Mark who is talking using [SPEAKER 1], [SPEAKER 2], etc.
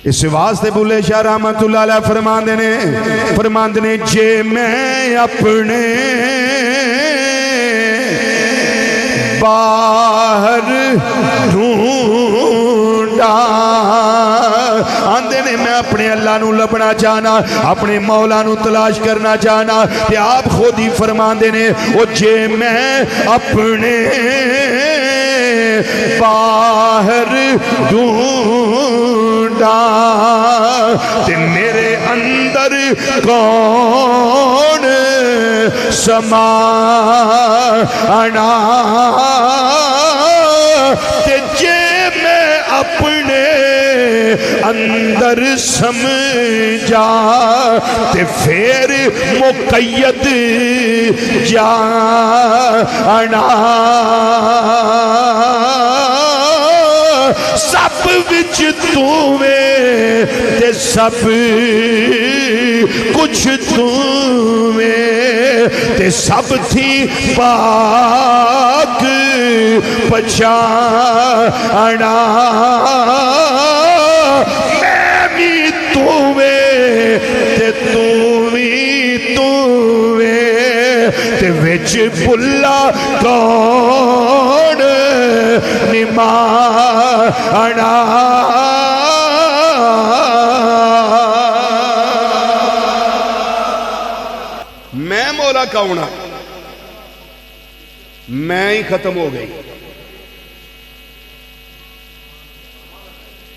[SPEAKER 1] اس واسطے بھلے شاہ رحمت اللہ علیہ فرماندے نے جے میں اپنے باہر ڈھونڈا آندے نے میں اپنے اللہ نو لبنا چاہنا اپنے مولا نو تلاش کرنا چاہنا تے آپ خود ہی فرماندے نے او جے میں اپنے باہر ڈھونڈا تے میرے اندر کون سما آنا تے جے میں اپنے اندر سمجھا تے پھر مقید جانا سب وچ تُویں تے سب کچھ تُویں تے سب تھی پاک پہچانا میں بھی تُویں تے تُویں تے وچ بھلا کون نمانا میں مولا کون ہوں میں ہی ختم ہو گئی